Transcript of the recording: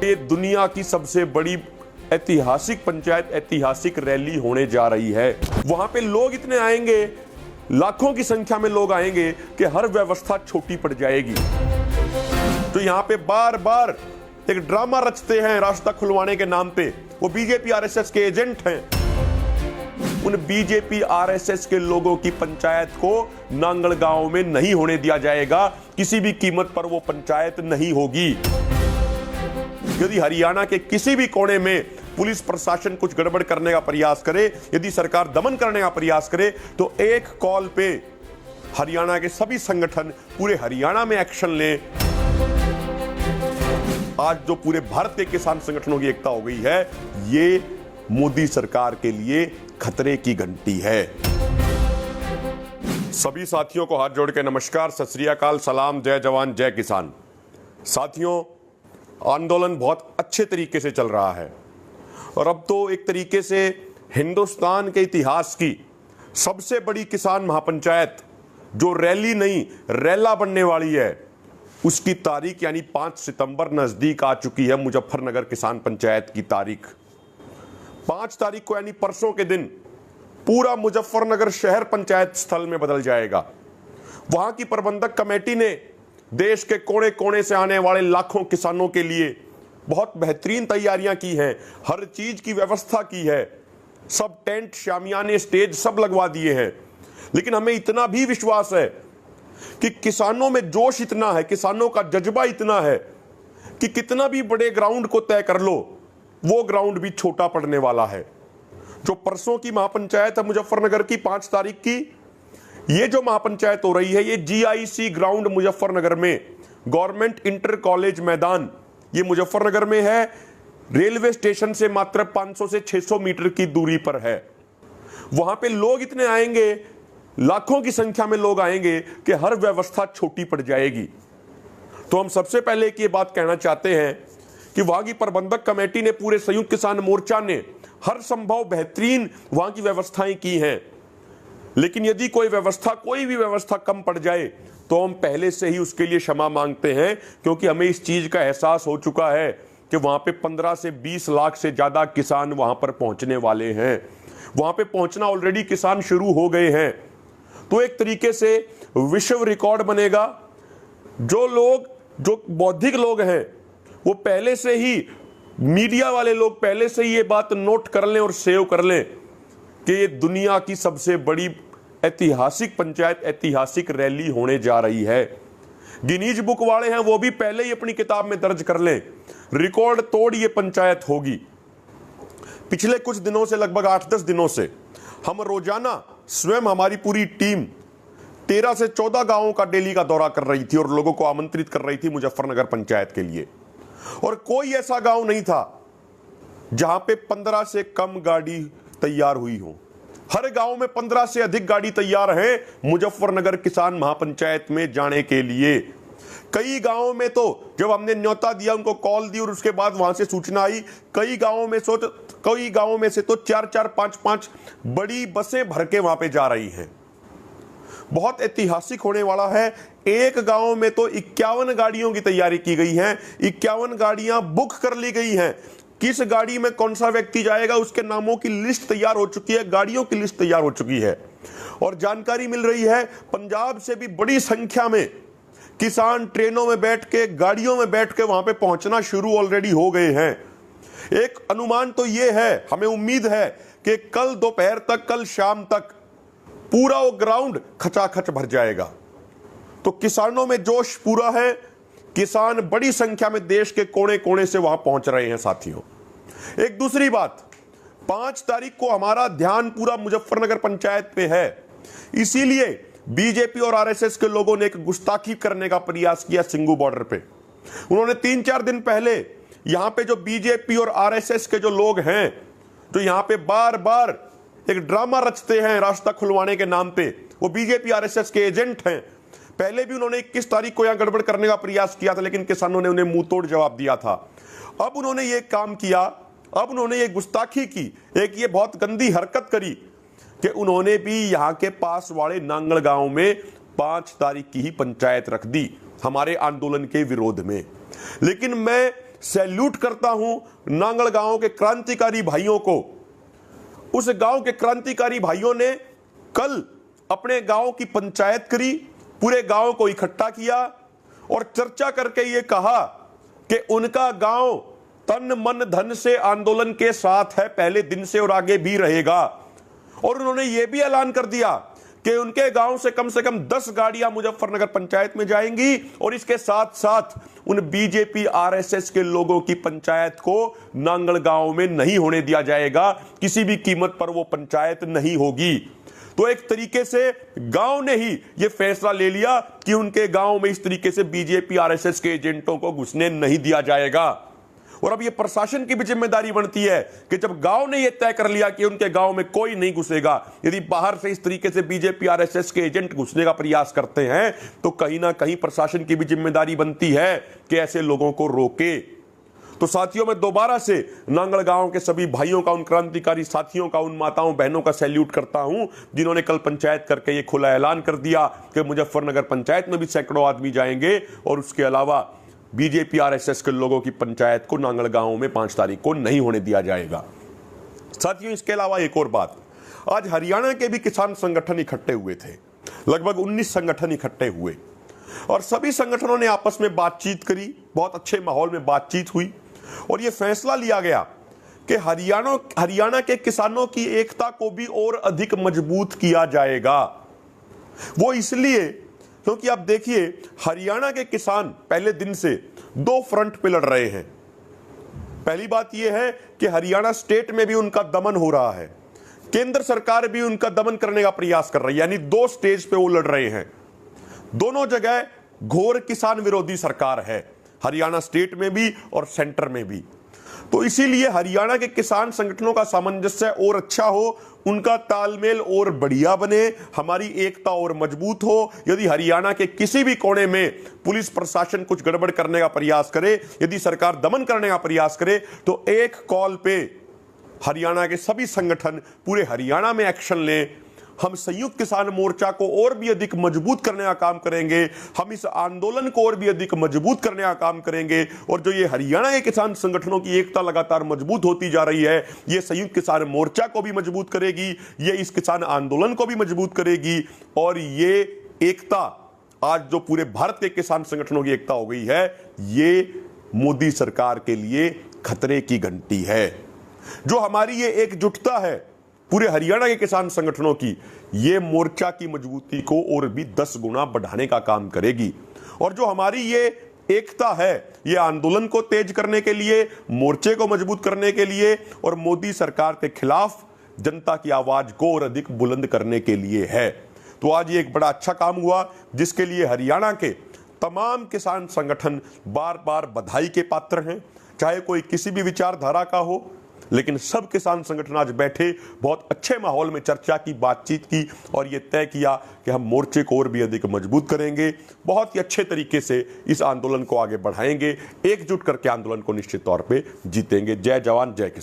ये दुनिया की सबसे बड़ी ऐतिहासिक पंचायत ऐतिहासिक रैली होने जा रही है। वहां पे लोग इतने आएंगे, लाखों की संख्या में लोग आएंगे कि हर व्यवस्था छोटी पड़ जाएगी। तो यहां पे बार बार एक ड्रामा रचते हैं रास्ता खुलवाने के नाम पे, वो बीजेपी आरएसएस के एजेंट हैं। उन बीजेपी आरएसएस के लोगों की पंचायत को नांगल गांव में नहीं होने दिया जाएगा। किसी भी कीमत पर वो पंचायत नहीं होगी। यदि हरियाणा के किसी भी कोने में पुलिस प्रशासन कुछ गड़बड़ करने का प्रयास करे, यदि सरकार दमन करने का प्रयास करे, तो एक कॉल पे हरियाणा के सभी संगठन पूरे हरियाणा में एक्शन लें। आज जो पूरे भारत के किसान संगठनों की एकता हो गई है, ये मोदी सरकार के लिए खतरे की घंटी है। सभी साथियों को हाथ जोड़ के नमस्कार, सत श्री अकाल, सलाम, जय जवान जय किसान। साथियों, आंदोलन बहुत अच्छे तरीके से चल रहा है और अब तो एक तरीके से हिंदुस्तान के इतिहास की सबसे बड़ी किसान महापंचायत, जो रैली नहीं रैला बनने वाली है, उसकी तारीख यानी 5 सितंबर नजदीक आ चुकी है। मुजफ्फरनगर किसान पंचायत की तारीख 5 तारीख को यानी परसों के दिन पूरा मुजफ्फरनगर शहर पंचायत स्थल में बदल जाएगा। वहां की प्रबंधक कमेटी ने देश के कोने कोने से आने वाले लाखों किसानों के लिए बहुत बेहतरीन तैयारियां की हैं, हर चीज की व्यवस्था की है, सब टेंट, शामियाने, स्टेज सब लगवा दिए हैं। लेकिन हमें इतना भी विश्वास है कि किसानों में जोश इतना है, किसानों का जज्बा इतना है कि कितना भी बड़े ग्राउंड को तय कर लो, वो ग्राउंड भी छोटा पड़ने वाला है। जो परसों की महापंचायत है मुजफ्फरनगर की 5 तारीख की, ये जो महापंचायत हो रही है, ये जीआईसी ग्राउंड मुजफ्फरनगर में, गवर्नमेंट इंटर कॉलेज मैदान, ये मुजफ्फरनगर में है। रेलवे स्टेशन से मात्र 500 से 600 मीटर की दूरी पर है। वहां पे लोग इतने आएंगे, लाखों की संख्या में लोग आएंगे कि हर व्यवस्था छोटी पड़ जाएगी। तो हम सबसे पहले एक ये बात कहना चाहते हैं कि वहां की प्रबंधक कमेटी ने, पूरे संयुक्त किसान मोर्चा ने हर संभव बेहतरीन वहां की व्यवस्थाएं की हैं। लेकिन यदि कोई भी व्यवस्था कम पड़ जाए तो हम पहले से ही उसके लिए क्षमा मांगते हैं, क्योंकि हमें इस चीज का एहसास हो चुका है कि वहां पे 15 से 20 लाख से ज्यादा किसान वहां पर पहुंचने वाले हैं। वहां पे पहुंचना ऑलरेडी किसान शुरू हो गए हैं। तो एक तरीके से विश्व रिकॉर्ड बनेगा। जो बौद्धिक लोग हैं, वो पहले से ही, मीडिया वाले लोग पहले से ही ये बात नोट कर लें और सेव कर लें कि ये दुनिया की सबसे बड़ी ऐतिहासिक पंचायत ऐतिहासिक रैली होने जा रही है। गिनीज बुक वाले हैं, वो भी पहले ही अपनी किताब में दर्ज कर लें, रिकॉर्ड तोड़ ये पंचायत होगी। पिछले कुछ दिनों से, लगभग 8-10 दिनों से, हम रोजाना स्वयं हमारी पूरी टीम 13 से 14 गांवों का डेली का दौरा कर रही थी और लोगों को आमंत्रित कर रही थी मुजफ्फरनगर पंचायत के लिए। और कोई ऐसा गांव नहीं था जहां पे 15 से कम गाड़ी तैयार हुई हो। हर गांव में 15 से अधिक गाड़ी तैयार है मुजफ्फरनगर किसान महापंचायत में जाने के लिए। कई गांवों में तो जब हमने न्योता दिया, उनको कॉल दी और उसके बाद वहां से सूचना आई, कई गांवों में से तो 4-4, 5-5 बड़ी बसें भर के वहां पे जा रही हैं। बहुत ऐतिहासिक होने वाला है। एक गांव में तो 51 गाड़ियों की तैयारी की गई है, 51 गाड़ियां बुक कर ली गई हैं। किस गाड़ी में कौन सा व्यक्ति जाएगा, उसके नामों की लिस्ट तैयार हो चुकी है, गाड़ियों की लिस्ट तैयार हो चुकी है। और जानकारी मिल रही है पंजाब से भी बड़ी संख्या में किसान ट्रेनों में बैठ के, गाड़ियों में बैठ के वहां पे पहुंचना शुरू ऑलरेडी हो गए हैं। एक अनुमान तो यह है, हमें उम्मीद है कि कल दोपहर तक, कल शाम तक पूरा वो ग्राउंड खचाखच भर जाएगा। तो किसानों में जोश पूरा है। किसान बड़ी संख्या में देश के कोने कोने से वहां पहुंच रहे हैं। साथियों, एक दूसरी बात, 5 तारीख को हमारा ध्यान पूरा मुजफ्फरनगर पंचायत पे है। इसीलिए बीजेपी और आरएसएस के लोगों ने एक गुस्ताखी करने का प्रयास किया सिंगू बॉर्डर पे। उन्होंने 3-4 दिन पहले यहां पे जो बीजेपी और आरएसएस के जो लोग हैं, जो यहां पे बार बार एक ड्रामा रचते हैं रास्ता खुलवाने के नाम पे, वो बीजेपी आरएसएस के एजेंट हैं। पहले भी उन्होंने 21 तारीख को यहां गड़बड़ करने का प्रयास किया था, लेकिन किसानों ने उन्हें मुंह तोड़ जवाब दिया था। अब उन्होंने ये काम किया, अब उन्होंने ये गुस्ताखी की, एक ये बहुत गंदी हरकत करी कि उन्होंने भी यहां के पास वाले नांगल गांव में 5 तारीख की ही पंचायत रख दी हमारे आंदोलन के विरोध में। लेकिन मैं सैल्यूट करता हूं नांगल गांव के क्रांतिकारी भाइयों को। उस गांव के क्रांतिकारी भाइयों ने कल अपने गांव की पंचायत करी, पूरे गांव को इकट्ठा किया और चर्चा करके ये कहा कि उनका गांव तन मन धन से आंदोलन के साथ है, पहले दिन से और आगे भी रहेगा। और उन्होंने ये भी ऐलान कर दिया कि उनके गांव से कम 10 गाड़ियां मुजफ्फरनगर पंचायत में जाएंगी और इसके साथ साथ उन बीजेपी आरएसएस के लोगों की पंचायत को नांगल गांव में नहीं होने दिया जाएगा, किसी भी कीमत पर वो पंचायत नहीं होगी। तो एक तरीके से गांव ने ही ये फैसला ले लिया कि उनके गांव में इस तरीके से बीजेपी आरएसएस के एजेंटों को घुसने नहीं दिया जाएगा। और अब ये प्रशासन की भी जिम्मेदारी बनती है कि जब गांव ने ये तय कर लिया कि उनके गांव में कोई नहीं घुसेगा, यदि बाहर से इस तरीके से बीजेपी आरएसएस के एजेंट घुसने का प्रयास करते हैं तो कहीं ना कहीं प्रशासन की भी जिम्मेदारी बनती है कि ऐसे लोगों को रोके। तो साथियों, मैं दोबारा से नांगल गांव के सभी भाइयों का, उन क्रांतिकारी साथियों का, उन माताओं बहनों का सैल्यूट करता हूं जिन्होंने कल पंचायत करके ये खुला ऐलान कर दिया कि मुजफ्फरनगर पंचायत में भी सैकड़ों आदमी जाएंगे और उसके अलावा बीजेपी आरएसएस के लोगों की पंचायत को नांगल गांव में 5 तारीख को नहीं होने दिया जाएगा। साथियों, इसके अलावा एक और बात, आज हरियाणा के भी किसान संगठन इकट्ठे हुए थे। लगभग 19 संगठन इकट्ठे हुए और सभी संगठनों ने आपस में बातचीत करी, बहुत अच्छे माहौल में बातचीत हुई और यह फैसला लिया गया कि हरियाणा के किसानों की एकता को भी और अधिक मजबूत किया जाएगा। वो इसलिए क्योंकि आप देखिए, हरियाणा के किसान पहले दिन से 2 फ्रंट पे लड़ रहे हैं। पहली बात यह है कि हरियाणा स्टेट में भी उनका दमन हो रहा है, केंद्र सरकार भी उनका दमन करने का प्रयास कर रही है, यानी 2 स्टेज पे वो लड़ रहे हैं। दोनों जगह घोर किसान विरोधी सरकार है, हरियाणा स्टेट में भी और सेंटर में भी। तो इसीलिए हरियाणा के किसान संगठनों का सामंजस्य और अच्छा हो, उनका तालमेल और बढ़िया बने, हमारी एकता और मजबूत हो। यदि हरियाणा के किसी भी कोने में पुलिस प्रशासन कुछ गड़बड़ करने का प्रयास करे, यदि सरकार दमन करने का प्रयास करे, तो एक कॉल पे हरियाणा के सभी संगठन पूरे हरियाणा में एक्शन लें। हम संयुक्त किसान मोर्चा को और भी अधिक मजबूत करने का काम करेंगे, हम इस आंदोलन को और भी अधिक मजबूत करने का काम करेंगे। और जो ये हरियाणा के किसान संगठनों की एकता लगातार मजबूत होती जा रही है, ये संयुक्त किसान मोर्चा को भी मजबूत करेगी, ये इस किसान आंदोलन को भी मजबूत करेगी। और ये एकता आज जो पूरे भारत के किसान संगठनों की एकता हो गई है, ये मोदी सरकार के लिए खतरे की घंटी है। जो हमारी ये एकजुटता है पूरे हरियाणा के किसान संगठनों की, ये मोर्चा की मजबूती को और भी 10 गुना बढ़ाने का काम करेगी। और जो हमारी ये एकता है, ये आंदोलन को तेज करने के लिए, मोर्चे को मजबूत करने के लिए और मोदी सरकार के खिलाफ जनता की आवाज को और अधिक बुलंद करने के लिए है। तो आज ये एक बड़ा अच्छा काम हुआ जिसके लिए हरियाणा के तमाम किसान संगठन बार बार बधाई के पात्र हैं, चाहे कोई किसी भी विचारधारा का हो। लेकिन सब किसान संगठन आज बैठे, बहुत अच्छे माहौल में चर्चा की, बातचीत की और यह तय किया कि हम मोर्चे को और भी अधिक मजबूत करेंगे, बहुत ही अच्छे तरीके से इस आंदोलन को आगे बढ़ाएंगे, एकजुट करके आंदोलन को निश्चित तौर पे जीतेंगे। जय जवान, जय किसान।